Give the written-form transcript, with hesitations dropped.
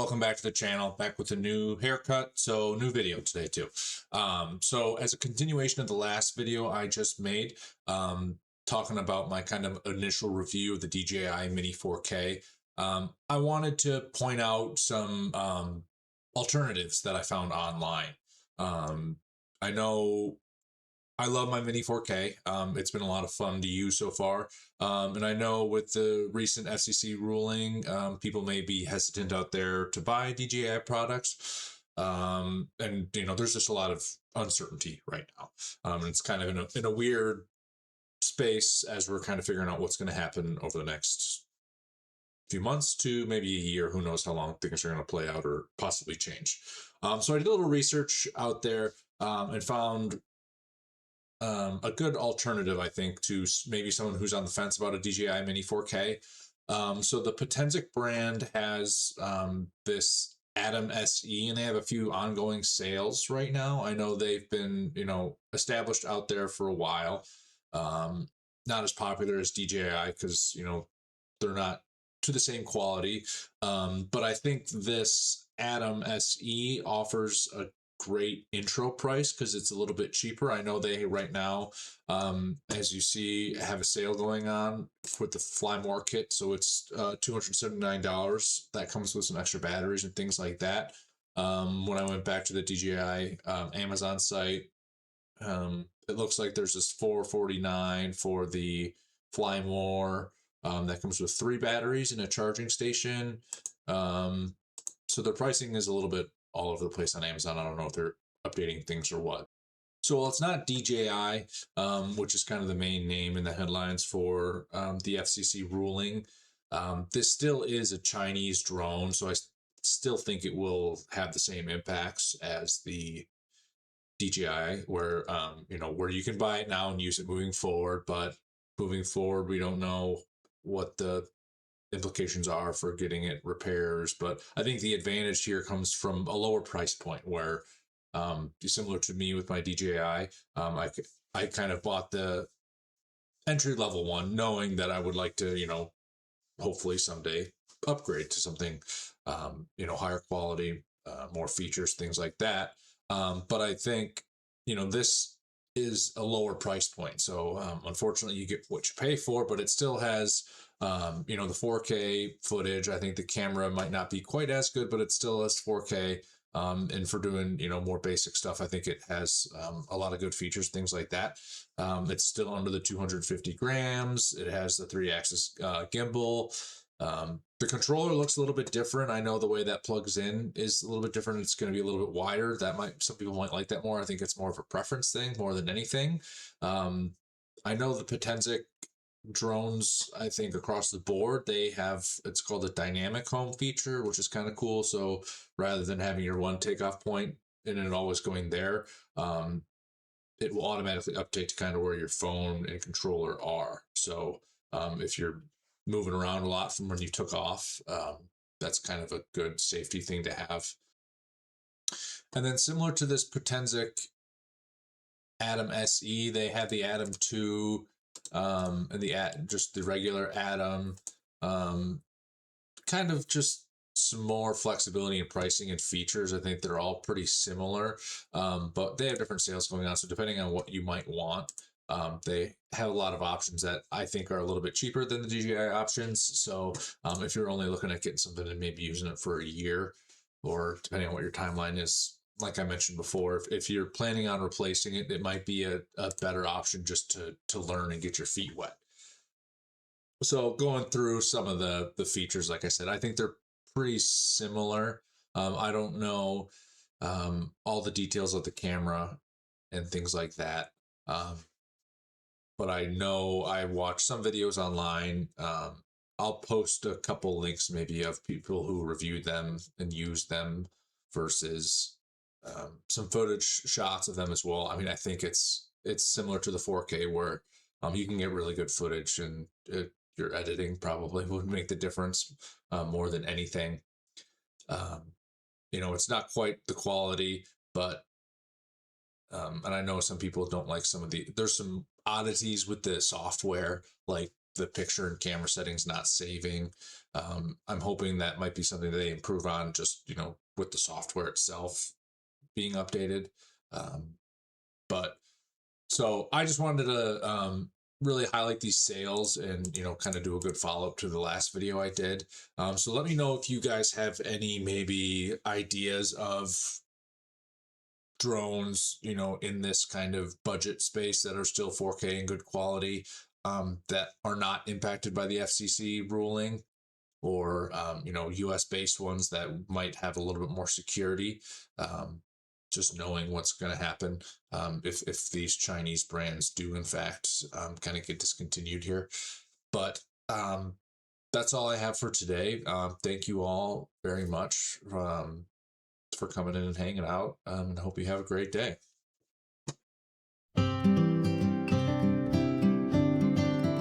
welcome back to the channel, back with a new haircut, so new video today too. So as a continuation of the last video I just made, talking about my kind of initial review of the DJI Mini 4K, I wanted to point out some alternatives that I found online. I know I love my Mini 4K. It's been a lot of fun to use so far. And I know with the recent FCC ruling, people may be hesitant out there to buy DJI products. And, you know, there's just a lot of uncertainty right now. And it's kind of in a weird space as we're kind of figuring out what's going to happen over the next few months to maybe a year. Who knows how long things are going to play out or possibly change. So I did a little research out there and found a good alternative, I think, to maybe someone who's on the fence about a DJI Mini 4K. So the Potensic brand has this Atom SE, and they have a few ongoing sales right now. I know they've been, established out there for a while. Not as popular as DJI because, they're not to the same quality. But I think this Atom SE offers a great intro price because it's a little bit cheaper. I know they right now, as you see, have a sale going on with the Fly More kit, so it's $279. That comes with some extra batteries and things like that. When I went back to the DJI Amazon site, it looks like there's this $449 for the Fly More. That comes with 3 batteries and a charging station. So the pricing is a little bit all over the place on Amazon. I don't know if they're updating things or what. So while it's not DJI, which is kind of the main name in the headlines for the FCC ruling, this still is a Chinese drone. So I still think it will have the same impacts as the DJI, where where you can buy it now and use it moving forward. But moving forward, we don't know what the implications are for getting it repairs. But I think the advantage here comes from a lower price point where, similar to me with my DJI, I kind of bought the entry level one knowing that I would like to, hopefully someday upgrade to something, higher quality, more features, things like that. But I think, this is a lower price point. So unfortunately you get what you pay for, but it still has the 4K footage. I think the camera might not be quite as good, but it still has 4K. And for doing, more basic stuff, I think it has a lot of good features, things like that. It's still under the 250 grams. It has the 3-axis gimbal. The controller looks a little bit different. I know the way that plugs in is a little bit different. It's going to be a little bit wider. Some people might like that more. I think it's more of a preference thing more than anything. I know the Potensic drones, I think across the board, they have, it's called a dynamic home feature, which is kind of cool. So rather than having your one takeoff point and it always going there, it will automatically update to kind of where your phone and controller are. So if you're moving around a lot from when you took off, that's kind of a good safety thing to have. And then similar to this Potensic Atom SE, they have the Atom 2 and just the regular Atom, kind of just some more flexibility in pricing and features. I think they're all pretty similar, but they have different sales going on. So depending on what you might want, they have a lot of options that I think are a little bit cheaper than the DJI options. So if you're only looking at getting something and maybe using it for a year, or depending on what your timeline is, like I mentioned before, if you're planning on replacing it, it might be a better option just to learn and get your feet wet. So going through some of the features, like I said, I think they're pretty similar. I don't know all the details of the camera and things like that. But I know I watched some videos online. I'll post a couple links maybe of people who reviewed them and used them versus some footage shots of them as well. I mean, I think it's similar to the 4K where you can get really good footage, and your editing probably would make the difference more than anything. It's not quite the quality, but and I know some people don't like there's some oddities with the software, like the picture and camera settings not saving. I'm hoping that might be something that they improve on, just, you know, with the software itself being updated. But so I just wanted to really highlight these sales and, you know, kind of do a good follow up to the last video I did. So let me know if you guys have any maybe ideas of drones, you know, in this kind of budget space that are still 4K and good quality, that are not impacted by the FCC ruling, or you know, US based ones that might have a little bit more security. Just knowing what's going to happen if these Chinese brands do in fact kind of get discontinued here. But that's all I have for today. Thank you all very much for coming in and hanging out, and I hope you have a great day.